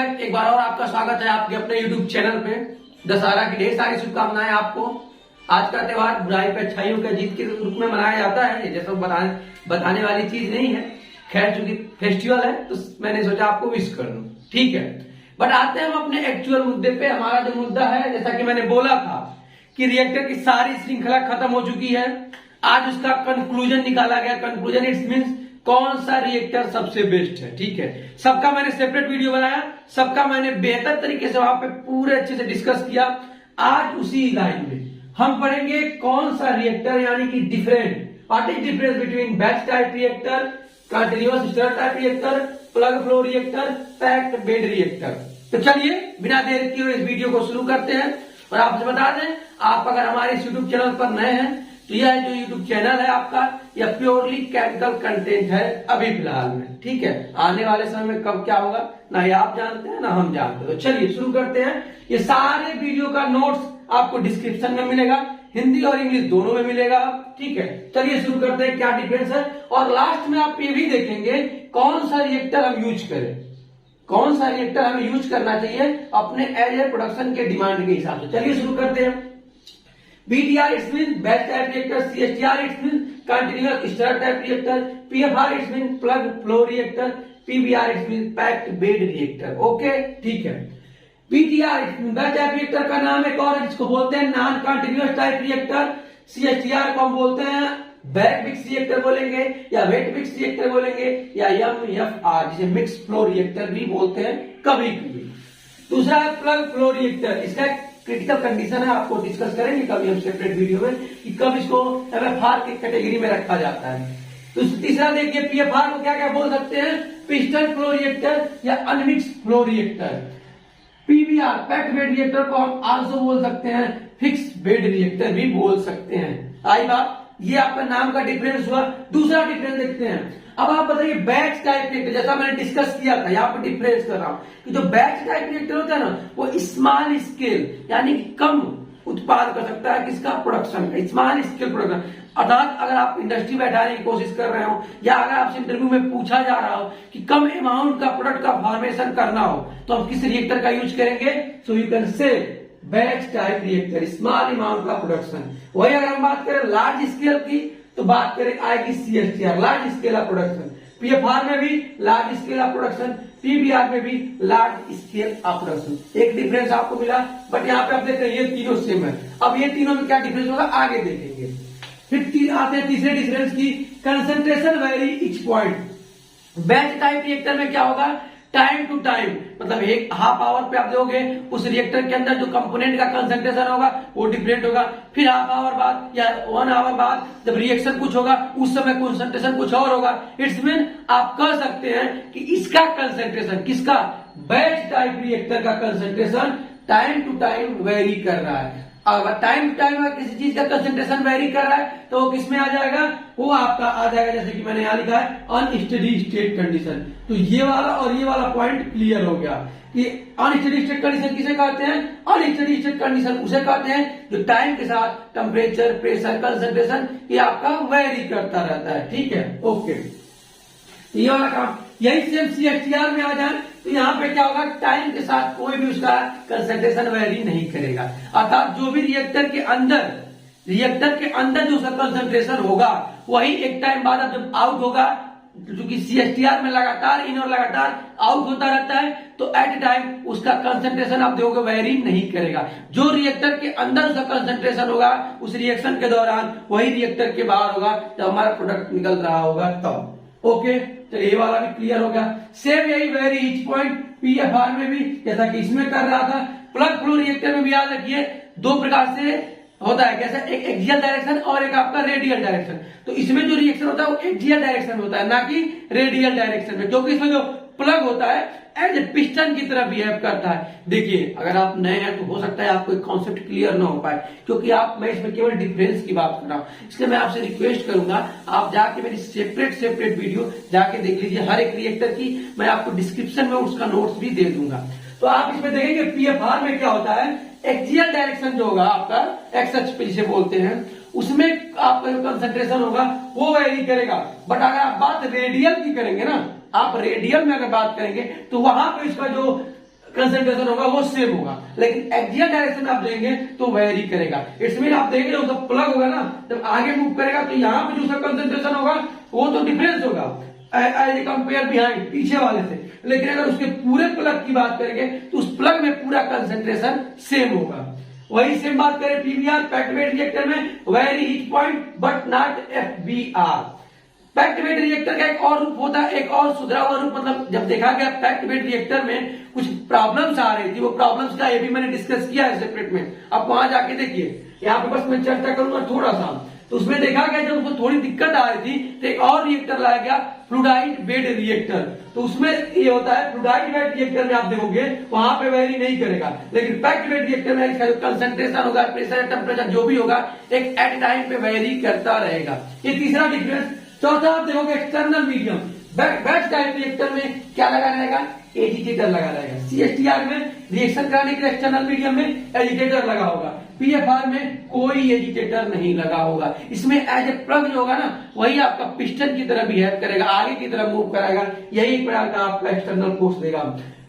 Back, एक बार और आपका स्वागत है आपके अपने YouTube चैनल पे। दशहरा की ढेर सारी शुभकामनाएं आपको। आज का त्योहार बुराई पे अच्छाइयों के जीत के रूप में मनाया जाता है। ये जैसा बताने वाली चीज नहीं है, खैर चूंकि फेस्टिवल है तो मैंने सोचा आपको विश कर दूं, ठीक है। बट आते हैं हम अपने एक्चुअल मुद्दे पे। हमारा जो मुद्दा है, जैसा कि मैंने बोला था कि रिएक्टर की सारी श्रृंखला खत्म हो चुकी है। आज उसका कंक्लूजन निकाला गया। कंक्लूजन इट्स मीन्स कौन सा रिएक्टर सबसे बेस्ट है, ठीक है। सबका मैंने सेपरेट वीडियो बनाया, सबका मैंने बेहतर तरीके से वहां पे पूरे अच्छे से डिस्कस किया। आज उसी लाइन में हम पढ़ेंगे कौन सा रिएक्टर, यानी कि different, what is difference between batch type reactor, continuous stir type reactor, plug flow reactor, packed bed reactor. तो चलिए बिना देर किए इस वीडियो को शुरू करते हैं। और आपसे बता दें, आप अगर हमारे इस यूट्यूब चैनल पर नए हैं तो यह जो यूट्यूब चैनल है आपका, यह प्योरली केमिकल कंटेंट है अभी फिलहाल में, ठीक है। आने वाले समय में कब क्या होगा ना ये आप जानते हैं ना हम जानते हैं। तो चलिए शुरू करते हैं। ये सारे वीडियो का नोट्स आपको डिस्क्रिप्शन में मिलेगा, हिंदी और इंग्लिश दोनों में मिलेगा, ठीक है। चलिए शुरू करते हैं क्या डिफरेंस है। और लास्ट में आप ये भी देखेंगे कौन सा रिएक्टर हम यूज करें, कौन सा रिएक्टर हमें यूज करना चाहिए अपने एज ए प्रोडक्शन के डिमांड के हिसाब से। चलिए शुरू करते हैं। BTR it's mean batch type reactor, CSTR it's mean continuous stir type reactor, PFR it's mean plug flow reactor, PBR it's mean packed bed reactor. Okay, ठीक है। BTR it's mean batch type reactor का नाम एक और है जिसको बोलते हैं non continuous type reactor. CSTR को हम बोलते हैं बैक मिक्स रिएक्टर बोलेंगे, या वेट मिक्स रिएक्टर बोलेंगे, या MFR जिसे मिक्स फ्लो रिएक्टर भी बोलते हैं कभी कभी। दूसरा है प्लग फ्लो रिएक्टर। इसका क्रिटिकल कंडीशन है, आपको डिस्कस करेंगे कभी हम सेपरेट वीडियो में कि कब इसको MFR की कैटेगरी में रखा जाता है। तो तीसरा देखिए PFR को क्या क्या बोल सकते हैं, पिस्टन फ्लो रिएक्टर या unmix flow reactor. PBR packed bed reactor को हम आल्सो बोल सकते हैं फिक्स बेड रिएक्टर भी बोल सकते हैं। आई बात, ये आपका नाम का डिफरेंस हुआ। दूसरा डिफरेंस देखते हैं। अब आप बताइए बैच टाइप रिएक्टर, जैसा मैंने डिस्कस किया था, यहाँ पर डिफरेंस कर रहा हूं कि जो बैच टाइप रिएक्टर होता है ना, वो स्मॉल स्केल यानी कि कम उत्पाद कर सकता है किसका, प्रोडक्शन का, स्मॉल स्केल प्रोडक्शन। अर्थात अगर आप इंडस्ट्री बैठाने की कोशिश कर रहे हो, या अगर आपसे इंटरव्यू में पूछा जा रहा हो कि कम अमाउंट का प्रोडक्ट का फॉर्मेशन करना हो तो हम किस रिएक्टर का यूज करेंगे, so you can say batch type reactor, small amount का प्रोडक्शन। वही अगर हम बात करें लार्ज स्केल की तो बात करें आएगी CSTR, large scale of production. PFR में भी large scale of production, PBR में भी लार्ज स्केल ऑफ प्रोडक्शन। एक डिफरेंस आपको मिला, बट यहाँ पे आप देख रहे हैं ये तीनों सेम है। अब ये तीनों में क्या डिफरेंस होगा आगे देखेंगे। फिर आते हैं तीसरे डिफरेंस की, concentration very each point. Batch type reactor में क्या होगा, टाइम टू टाइम, मतलब एक हाफ आवर पे आप दोगे उस रिएक्टर के अंदर जो कंपोनेंट का कंसंट्रेशन होगा वो डिफरेंट होगा। फिर हाफ आवर बाद या 1 आवर बाद जब रिएक्शन कुछ होगा उस समय कंसंट्रेशन कुछ और होगा। इट्स मीन आप कह सकते हैं कि इसका कंसंट्रेशन, किसका, बैच टाइप रिएक्टर का concentration time to time vary कर रहा है। अगर टाइम टू टाइम अगर किसी चीज का कंसंट्रेशन वेरी कर रहा है तो वो किसमें आ जाएगा, वो आपका आ जाएगा, जैसे कि मैंने यहां लिखा है अनस्टेडी स्टेट कंडीशन। तो ये वाला और ये वाला पॉइंट क्लियर हो गया कि अनस्टेडी स्टेट कंडीशन किसे कहते हैं, अनस्टेडी स्टेट कंडीशन उसे कहते हैं जो टाइम के साथ टेम्परेचर, प्रेशर, कंसंट्रेशन ये आपका वेरी करता रहता है, ठीक है। ओके, ये वाला काम यही सेम CSTR में आ जाए तो यहाँ पे क्या होगा, टाइम के साथ कोई भी उसका कंसंट्रेशन वेरी नहीं करेगा। अर्थात जो भी रिएक्टर के अंदर जो उसका कंसंट्रेशन होगा वही एक टाइम बाद जब आउट होगा, क्योंकि CSTR में लगातार इन और लगातार आउट होता रहता है, तो एट टाइम उसका कंसंट्रेशन आप देखोगे वेरी नहीं करेगा। जो रिएक्टर के अंदर उसका कंसंट्रेशन होगा उस रिएक्शन के दौरान वही रिएक्टर के बाहर होगा जब हमारा प्रोडक्ट निकल रहा होगा तब। ओके, तो ये वाला भी क्लियर हो गया। सेम यही वेरी ईच पॉइंट PFR में भी, जैसा कि इसमें कर रहा था। प्लग फ्लो रिएक्टर में भी याद रखिए दो प्रकार से होता है, कैसा, एक एक्सियल डायरेक्शन और एक आपका रेडियल डायरेक्शन। तो इसमें जो रिएक्शन होता है वो एक्सियल डायरेक्शन होता है, ना कि रेडियल डायरेक्शन में, क्योंकि इसमें जो प्लग होता है एज ए पिस्टन की तरह बिहेव करता है। देखिए अगर आप नए हैं तो हो सकता है आपको एक कॉन्सेप्ट क्लियर ना हो पाए, क्योंकि मैं इसमें केवल डिफरेंस की बात कर रहा हूं। इसलिए मैं आपसे रिक्वेस्ट करूंगा आप जाके मेरी सेपरेट वीडियो जाके देख लीजिए। हर एक रिएक्टर की मैं आपको डिस्क्रिप्शन में उसका नोट्स भी दे दूंगा। तो आप इसमें देखेंगे PFR में क्या होता है, एक्सियल डायरेक्शन जो होगा आपका एक्स अक्ष पे जिसे बोलते हैं, उसमें आपका जो कंसंट्रेशन होगा वो वेरी करेगा। बट अगर आप बात रेडियल की करेंगे ना, आप रेडियल में अगर बात करेंगे तो वहां पे इसका जो कंसंट्रेशन होगा वो सेम होगा, लेकिन एक्सियल डायरेक्शन में आप देंगे तो वेरी करेगा। इट्स मीन आप देखेंगे उसका प्लग होगा ना, जब आगे मूव करेगा तो यहाँ पे जो उसका कंसंट्रेशन होगा वो तो डिफरेंस होगा एज कंपेयर बिहाइंड, पीछे वाले से, लेकिन अगर उसके पूरे प्लग की बात करेंगे तो उस प्लग में पूरा कंसंट्रेशन सेम होगा। वही सेम बात करें पीवीआर पैक्ड बेड रिएक्टर में, very heat point but not FBR. Packed bed reactor का एक और रूप होता है, एक और सुधरा हुआ रूप, मतलब जब देखा गया पैक्ड बेड रिएक्टर में कुछ प्रॉब्लम्स आ रही थी, वो प्रॉब्लम्स का ये भी मैंने डिस्कस किया है सेपरेट में, आप वहां जाके देखिए। यहाँ पे बस मैं चर्चा करूंगा थोड़ा सा। तो उसमें देखा गया जब उसको थोड़ी दिक्कत आ रही थी तो एक और रिएक्टर लाया गया, फ्लूइडाइड बेड रिएक्टर। तो उसमें ये होता है फ्लूइडाइड बेड रिएक्टर में आप देखोगे वहां पे वेरी नहीं करेगा, लेकिन पैक्ड बेड रिएक्टर में इसका जो कंसंट्रेशन होगा, प्रेशर टेम्परेचर जो भी होगा एक एट टाइम पे वेरी करता रहेगा। ये तीसरा डिफरेंस। चौथा आप देखोगे external medium, batch type reactor में क्या लगा रहेगा, एजिटेटर लगा रहेगा। सीएसटीआर में रिएक्शन कराने के लिए एक्सटर्नल मीडियम में एजिटेटर लगा होगा, पीएफआर में कोई एजिटेटर नहीं लगा होगा। इसमें एज ए प्लग जो होगा ना वही आपका पिस्टन की तरह बिहेव करेगा, आगे की तरफ मूव कराएगा, यही प्रकार का आपका एक्सटर्नल फोर्स देगा।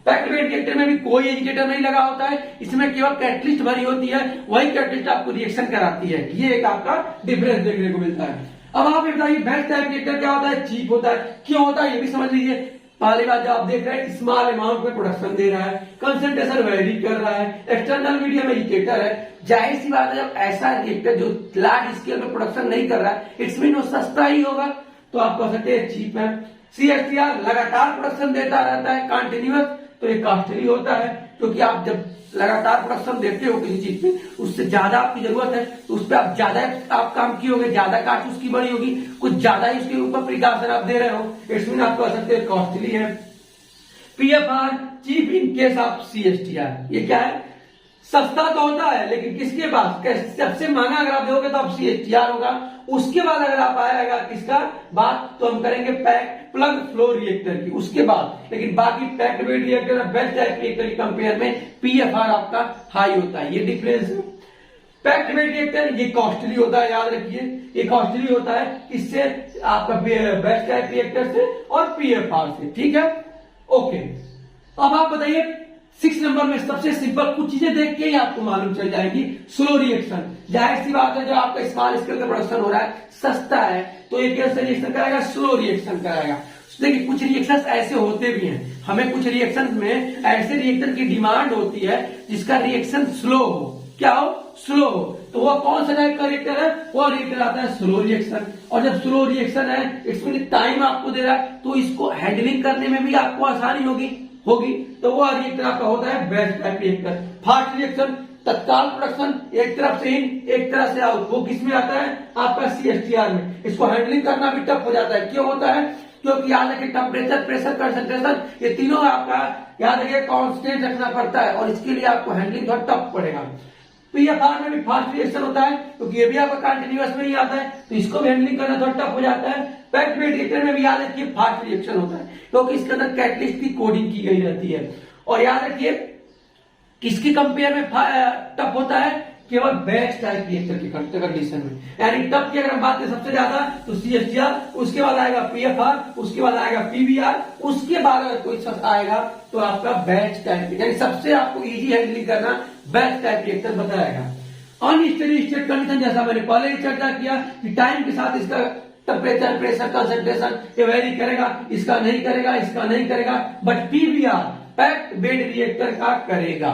पैक्ड बेड रिएक्टर में भी कोई एजिटेटर नहीं लगा होता है, इसमें केवल कैटलिस्ट भरी होती है, वही कैटलिस्ट आपको रिएक्शन कराती है। ये एक आपका डिफरेंस देखने को मिलता है। अब आप ये बताइए बैच टाइप रिएक्टर क्या होता है, चीप होता है, क्यों होता है ये भी समझ लीजिए। पहली बात जो आप देख रहे हैं स्मॉल अमाउंट में प्रोडक्शन दे रहा है, कंसंट्रेशन वेरी कर रहा है, एक्सटर्नल मीडियम एजिटेटर है। जाहिर सी बात है जब ऐसा रिएक्टर जो लार्ज स्केल में प्रोडक्शन नहीं कर रहा है, इट्स मीन वो सस्ता ही होगा, तो आप कह सकते हैं चीप है। सीएसटीआर लगातार प्रोडक्शन देता रहता है कंटिन्यूअस, तो ये कॉस्टली होता है, क्योंकि आप जब लगातार प्रोडक्शन देते हो किसी चीज पे, उससे ज्यादा आपकी जरूरत है तो उस पर आप ज्यादा आप काम किए होगे, ज्यादा कास्ट उसकी बड़ी होगी, कुछ ज्यादा ही उसके ऊपर प्रिकॉशन आप दे रहे हो, इट्स मीन आप कह सकते हैं कॉस्टली है। PFR cheap in case of CSTR, ये क्या है, सस्ता तो होता है लेकिन किसके पास, सबसे महंगा अगर आप देखोगे तो आप सीएसटीआर होगा। उसके बाद अगर आप आएगा किसका बात, तो हम करेंगे पैक प्लग फ्लो रिएक्टर की, उसके बाद। लेकिन बाकी पैक्ड बेड रिएक्टर और बैच टाइप रिएक्टर की कंपेयर में पीएफआर आपका हाई होता है, ये डिफरेंस है। पैक्ड बेड रिएक्टर ये कॉस्टली होता है, याद रखिए ये कॉस्टली होता है, किससे, आपका बैच टाइप रिएक्टर से और पीएफआर से, ठीक है, ओके। अब आप बताइए 6 नंबर में सबसे सिंपल कुछ चीजें देख के ही आपको मालूम चल जाएगी। स्लो रिएक्शन, जाहिर सी बात है जो आपका स्मॉल स्केल का प्रोडक्शन हो रहा है, सस्ता है, तो ये कैसे रिएक्शन कराएगा, स्लो रिएक्शन कराएगा। देखिए कुछ रिएक्शंस ऐसे होते भी हैं, हमें कुछ रिएक्शन में ऐसे रिएक्टर की डिमांड होती है जिसका रिएक्शन स्लो हो, क्या हो, स्लो हो, तो वो कौन सा टाइप का रिएक्टर है, वो रिएक्टर आता है स्लो रिएक्शन। और जब स्लो रिएक्शन है इट्स मीन टाइम आपको दे रहा है, तो इसको हैंडलिंग करने में भी आपको आसानी होगी, तो वो रिएक्टर आपका होता है batch type reactor. Fast reaction, तत्काल प्रोडक्शन, एक तरफ से इन एक तरफ से आउट, वो किस में आता है, आपका सीएसटीआर में। इसको हैंडलिंग करना भी टफ हो जाता है, क्यों होता है, क्योंकि याद रखिए टेम्परेचर, प्रेशर, कंसंट्रेशन ये तीनों आपका याद रखिए कांस्टेंट रखना पड़ता है, और इसके लिए आपको हैंडलिंग थोड़ा टफ पड़ेगा। पीएफआर में भी फास्ट रिएक्शन होता है क्योंकि ये भी आपका कंटिन्यूअस में ही आता है, तो इसको भी हैंडलिंग करना थोड़ा टफ हो जाता है। पैक्ड बेड रिएक्टर में भी याद रखिए फास्ट रिएक्शन होता है क्योंकि इसके अंदर कैटलिस्ट की कोडिंग की गई रहती है। और याद रखिए किसकी कंपेयर में टफ होता है, केवल बैच टाइप रिएक्टर की कंडीशन में, यानी टफ की अगर हम बात करें सबसे ज्यादा तो सीएसटीआर, उसके बाद आएगा पीएफआर, उसके बाद आएगा पीवीआर, उसके बाद अगर कोई सब आएगा तो आपका बैच टाइप, यानी सबसे आपको इजी हैंडलिंग करना बैच टाइप रिएक्टर बताएगा। अनस्टेडी स्टेट कंडीशन, जैसा मैंने पहले ही चर्चा किया कि टाइम के साथ इसका टेम्परेचर, प्रेशर, कंसंट्रेशन ये वेरी करेगा, इसका नहीं करेगा, इसका नहीं करेगा, but PVR packed bed reactor का करेगा,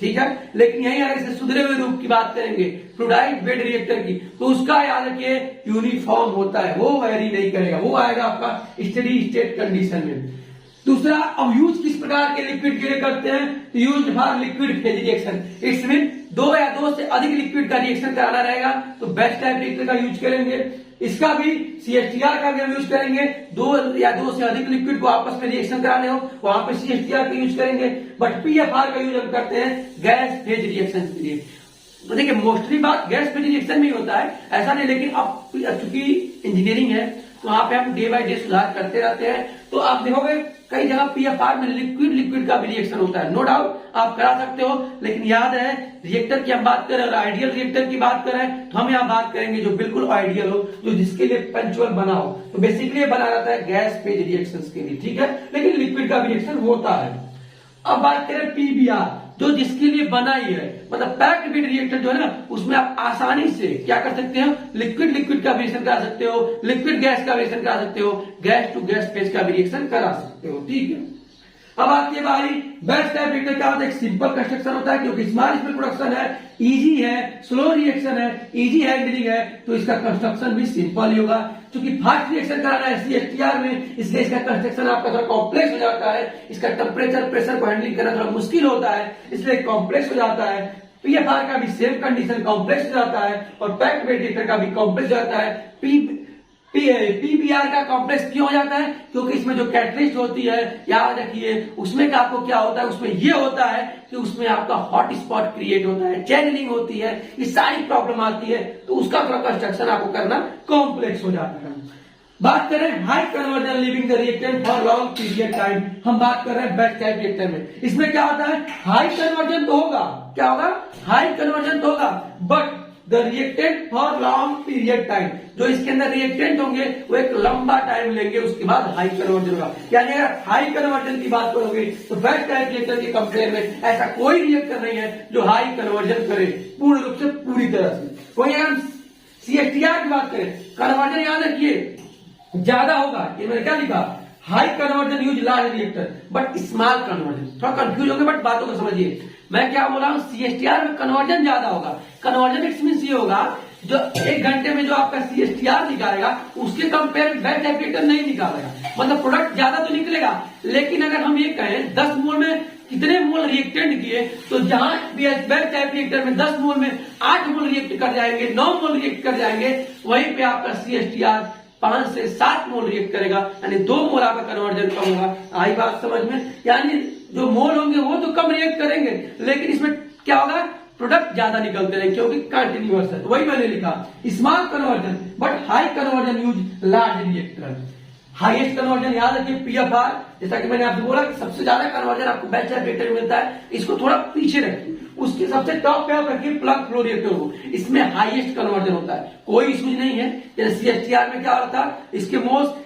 ठीक है। लेकिन यही अगर इसे सुधरे हुए रूप की बात करेंगे फ्लूइडाइड बेड रिएक्टर की, तो उसका याद रखिए यूनिफॉर्म होता है, वो वेरी नहीं करेगा, वो आएगा आपका स्टेडी स्टेट कंडीशन में। दूसरा, अब यूज किस प्रकार के लिक्विड के लिए करते हैं, तो use for liquid phase reaction, it's mean 2 या 2 से अधिक लिक्विड का रिएक्शन कराना रहेगा तो बैच टाइप रिएक्टर का यूज करेंगे। इसका भी सीएसटीआर का भी हम यूज करेंगे, 2 या 2 से अधिक लिक्विड को आपस में रिएक्शन कराने हो वहां पे सीएसटीआर का यूज करेंगे। बट पीएफआर का यूज हम करते हैं गैस फेज रिएक्शन के लिए। तो देखिए मोस्टली बात गैस फेज रिएक्शन में ही होता है, ऐसा नहीं, लेकिन अब चूंकि इंजीनियरिंग है तो वहां पे हम डे बाय डे सुधार करते रहते हैं, तो आप देखोगे कई जगह पीएफआर में लिक्विड का भी रिएक्शन होता है, नो डाउट आप करा सकते हो। लेकिन याद है रिएक्टर की हम बात करें और आइडियल रिएक्टर की बात करें तो हम यहाँ बात करेंगे जो बिल्कुल आइडियल हो, जो जिसके लिए पंचुअल बना हो, तो बेसिकली ये बना रहता है गैस फेज रिएक्शंस के लिए, ठीक है, लेकिन लिक्विड का भी रिएक्शन होता है। अब बात करें पीबीआर, जो जिसके लिए बना ही है, मतलब पैक्ड बेड रिएक्टर जो है ना, उसमें आप आसानी से क्या कर सकते हो, लिक्विड लिक्विड का रिएक्शन करा सकते हो, लिक्विड गैस का रिएक्शन करा सकते हो, गैस टू गैस फेज का भी रिएक्शन करा सकते हो। ठीक है, अब आती है बारी बैच टाइप रिएक्टर। क्या होता है, एक सिंपल कंस्ट्रक्शन होता है, क्योंकि स्मॉल स्केल प्रोडक्शन है, इजी है, स्लो रिएक्शन है, इजी हैंडलिंग है, तो इसका कंस्ट्रक्शन भी सिंपल ही होगा। क्योंकि फास्ट रिएक्शन कराना है सीएसटीआर में, इसलिए इसका कंस्ट्रक्शन आपका थोड़ा कॉम्प्लेक्स हो जाता है, इसका टेम्परेचर प्रेशर को हैंडलिंग करना थोड़ा मुश्किल होता है, इसलिए कॉम्प्लेक्स हो जाता है। पीएफआर का भी सेम कंडीशन कॉम्प्लेक्स हो जाता है, और पैक्ड बेड रिएक्टर का भी कॉम्प्लेक्स हो जाता है। पीबीआर का कॉम्प्लेक्स क्यों हो जाता है, क्योंकि इसमें जो कैटलिस्ट होती है, याद रखिए, उसमें का आपको क्या होता है, उसमें ये होता है कि उसमें आपका हॉट स्पॉट क्रिएट होता है, चैनलिंग होती है, ये सारी प्रॉब्लम आती है, तो उसका थोड़ा कंस्ट्रक्शन आपको करना कॉम्प्लेक्स हो जाता है। बात करें high conversion living the reactant for long period time, हम बात कर रहे हैं बैच टाइप रिएक्टर में। इसमें क्या होता है, हाई कन्वर्जन तो होगा, क्या होगा, हाई कन्वर्जन तो होगा, but the reactant for long period time, जो इसके अंदर रिएक्टेंट होंगे वो एक लंबा टाइम लेंगे, उसके बाद हाई कन्वर्जन होगा। यानी अगर हाई कन्वर्जन की बात करोगे तो बैच टाइप रिएक्टर के कंपेयर में ऐसा कोई रिएक्टर नहीं है जो हाई कन्वर्जन करे पूर्ण रूप से, पूरी तरह से। वही अगर हम सीएसटीआर की बात करें, कन्वर्जन याद रखिए ज्यादा होगा, ये मैंने क्या लिखा, high conversion use large reactor but small conversion. थोड़ा कंफ्यूज होंगे बट बातों को समझिए, मैं क्या बोल रहा हूं, सीएसटीआर में कन्वर्जन ज्यादा होगा। कन्वर्जन इट्स मींस ये होगा, जो 1 घंटे में जो आपका सीएसटीआर निकालेगा उसके कंपेयर में बैच टाइप रिएक्टर नहीं निकालेगा, मतलब प्रोडक्ट ज्यादा तो निकलेगा, लेकिन अगर हम ये कहें 10 मोल में कितने मोल रिएक्टेंट किए, तो जहां बैच टाइप रिएक्टर में 10 मोल में 8 मोल रिएक्ट कर जाएंगे, 9 मोल रिएक्ट कर जाएंगे, वहीं पे आपका सीएसटीआर 5 से 7 मोल रिएक्ट करेगा, यानी 2 मोल आपका कन्वर्जन कम होगा। आई बात समझ में, यानी जो मोल होंगे वो तो कम रिएक्ट करेंगे, लेकिन इसमें क्या होगा, प्रोडक्ट ज्यादा निकलते रहे, क्योंकि कंटिन्यूअस है। तो वही मैंने लिखा, small conversion but high conversion use large reactor. Highest conversion याद रखिए पीएफआर, जैसा कि मैंने आपसे बोला कि सबसे ज्यादा कन्वर्जन आपको बैच टाइप रिएक्टर में मिलता है, इसको थोड़ा पीछे रखिए, उसके सबसे टॉप पे आप रखिए प्लग फ्लो रिएक्टर को, इसमें हाईएस्ट कन्वर्जन होता है, कोई इशू नहीं है। जैसे सीएसटीआर में क्या हो रहा था, इसके मोस्ट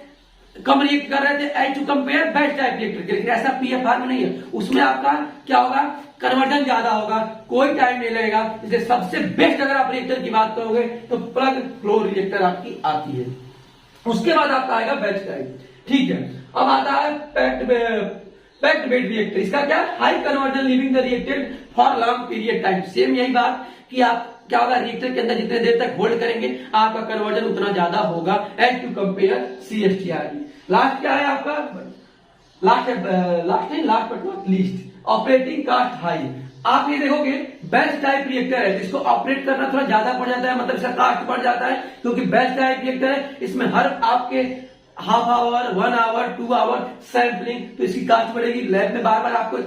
कम रिएक्ट कर रहे थे as to compare batch type reactor के, लेकिन ऐसा पीएफआर में नहीं है, उसमें आपका क्या होगा, कन्वर्जन ज्यादा होगा, कोई टाइम नहीं लगेगा। इसलिए सबसे बेस्ट अगर आप रिएक्टर की बात करोगे तो प्लग फ्लो रिएक्टर आपकी आती है। उसके बाद आपका आएगा बैच टाइप, ठीक है। अब आता है पैक्ड बेड रिएक्टर, इसका क्या, high conversion living the reactant for long period time. Same यही बात कि आप क्या होगा, रिएक्टर के अंदर जितने देर तक होल्ड करेंगे आपका कन्वर्जन उतना ज्यादा होगा एज टू कंपेयर सीएसटीआर। लास्ट क्या है आपका, last but not least, operating cost high. आप ये देखोगे बैच टाइप रिएक्टर है, इसको ऑपरेट करना थोड़ा ज्यादा पड़ जाता है, मतलब इसका कॉस्ट बढ़ जाता है, क्योंकि बैच टाइप रिएक्टर है, इसमें हर आपके half hour, 1 hour, 2 hour sampling, तो इसकी कॉस्ट बढ़ेगी। लैब में बार बार आपको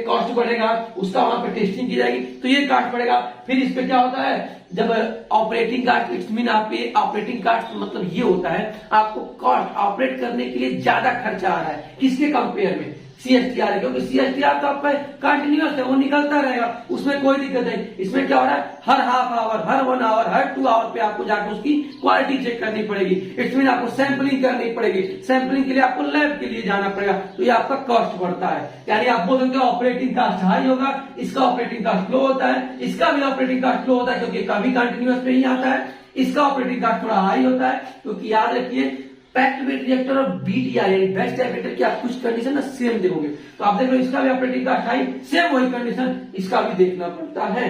कॉस्ट बढ़ेगा, उसका वहां पे टेस्टिंग की जाएगी, तो ये कॉस्ट बढ़ेगा। फिर इस पे क्या होता है, जब ऑपरेटिंग कॉस्ट, इट्स मीन आपके ऑपरेटिंग कॉस्ट मतलब ये होता है आपको कॉस्ट ऑपरेट करने के लिए ज्यादा खर्चा आ रहा है, किसके कंपेयर में, सीएसटीआर है, क्योंकि सीएसटीआर तो आपका कंटिन्यूअस है, वो निकलता रहेगा, उसमें कोई दिक्कत नहीं। इसमें क्या हो रहा है, हर हाफ आवर, हर 1 आवर, हर 2 आवर पे आपको जाकर उसकी क्वालिटी चेक करनी पड़ेगी, इट्स मीन आपको सैंपलिंग करनी पड़ेगी, सैंपलिंग के लिए आपको लैब के लिए जाना पड़ेगा, तो ये आपका कॉस्ट बढ़ता है। यानी आप बोल सकते हो ऑपरेटिंग कॉस्ट हाई होगा, इसका ऑपरेटिंग कॉस्ट लो होता है, इसका भी ऑपरेटिंग कॉस्ट लो होता है क्योंकि कभी कंटिन्यूअस पे ही आता है, इसका ऑपरेटिंग कॉस्ट थोड़ा हाई होता है, क्योंकि याद रखिए पैक्ड बेड रिएक्टर और बीटीआर यानी बैच टाइप रिएक्टर की आप कुछ कंडीशन ना सेम देखोगे, तो आप देख लो इसका भी ऑपरेटिंग कॉस्ट हाई, सेम वही कंडीशन इसका भी देखना पड़ता है।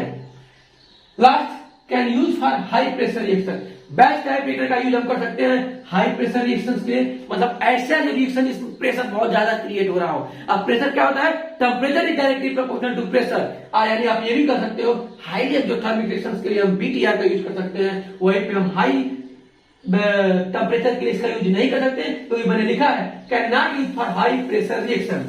Last, can use for high pressure reaction. Batch type reactor का यूज हम कर सकते हैं हाई प्रेशर रिएक्शंस के लिए, मतलब ऐसा जो रिएक्शन जिसमें प्रेशर बहुत ज्यादा क्रिएट हो रहा हो। अब प्रेशर क्या होता है, temperature is directly proportional to pressure, यानी आप ये भी कर सकते हो हाई एक्सोथर्मिक रिएक्शंस के लिए हम बीटीआर का यूज कर सकते हैं, वहीं पे हम हाई टेम्परेचर के लिए इसका यूज नहीं कर सकते, तो ये मैंने लिखा है can not use for high pressure reaction.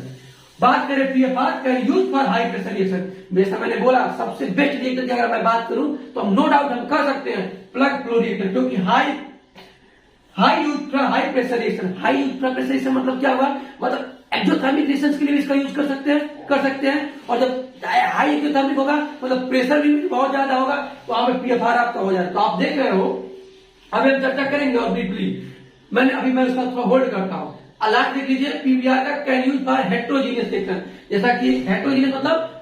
बात करें PFR, can use for high pressure reaction. जैसा मैंने बोला सबसे बेस्ट रिएक्टर की अगर मैं बात करूं तो हम नो डाउट हम कर सकते हैं प्लग फ्लो रिएक्टर, क्योंकि high use for high pressure reaction. High use for pressure reaction मतलब क्या हुआ, मतलब एक्सोथर्मिक रिएक्शंस के लिए इसका यूज कर सकते हैं, और जब हाई एक्सोथर्मिक होगा मतलब प्रेशर भी बहुत ज्यादा होगा, तो वहां पे पीएफआर आपका हो जाएगा। तो आप देख रहे हो, अभी हम चर्चा करेंगे और ब्रीफली, मैं उसका थोड़ा होल्ड करता हूं। लास्ट देख लीजिए पीवीआर का can use for heterogeneous reaction, जैसा कि हेट्रोजीनियस मतलब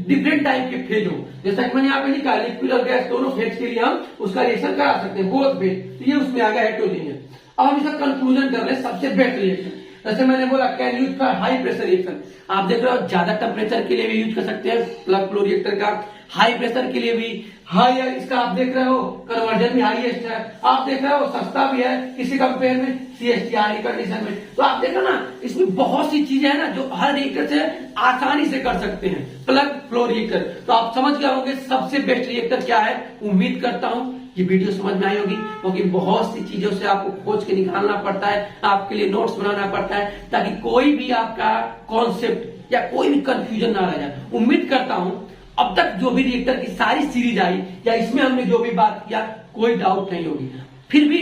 डिफरेंट टाइप के फेज हो, जैसा कि मैंने यहाँ पे लिखा लिक्विड और गैस दोनों फेज के लिए हम उसका रिएक्शन करा सकते हैं, बोथ फेज, तो ये उसमें आ गया हेट्रोजीनियस। अब हम इसका कंक्लूजन कर रहे हैं सबसे बेस्ट रिएक्शन। जैसे मैंने बोला can use for high pressure reaction, आप देख रहे हो ज्यादा टेम्परेचर के लिए भी यूज कर सकते हैं प्लग फ्लो रिएक्टर का, हाई प्रेशर के लिए भी, हाई इसका आप देख रहे हो कन्वर्जन भी हाईएस्ट है, आप देख रहे हो सस्ता भी है किसी कंपेयर में CSTR कंडीशन में। तो आप देखो ना इसमें बहुत सी चीजें हैं ना जो हर रिएक्टर से आसानी से कर सकते हैं, प्लग फ्लो रिएक्टर। तो आप समझ गए होंगे सबसे बेस्ट रिएक्टर क्या है। उम्मीद करता हूं ये वीडियो समझ में आई होगी, क्योंकि बहुत सी चीजों से आपको खोज के निकालना पड़ता है, आपके लिए नोट्स बनाना पड़ता है, ताकि कोई भी आपका कॉन्सेप्ट या कोई भी कंफ्यूजन ना रह जाए। उम्मीद करता हूं अब तक जो भी रिएक्टर की सारी सीरीज आई या इसमें हमने जो भी बात किया कोई डाउट नहीं होगी। फिर भी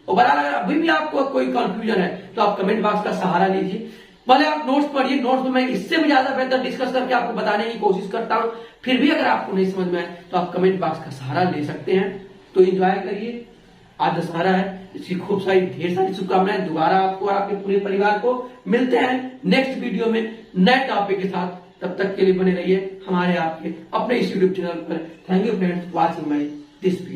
ओवरऑल अगर अभी भी आपको कोई कंफ्यूजन है तो आप कमेंट बॉक्स का सहारा लीजिए, भले आप नोट्स पढ़िए, नोट्स में मैं इससे भी ज्यादा बेहतर डिस्कस करके आपको बताने की कोशिश करता हूं। फिर भी अगर आपको नहीं समझ में आए तो आप कमेंट बॉक्स का सहारा ले सकते हैं। तो एंजॉय करिए, आज दशहरा है, इसकी खूब सारी ढेर सारी शुभकामनाएं। दोबारा आपको और आपके पूरे परिवार को मिलते हैं नेक्स्ट वीडियो में नए टॉपिक के साथ। तब तक के लिए बने रहिए हमारे आपके अपने इस यूट्यूब चैनल पर। Thank you friends watching my this video.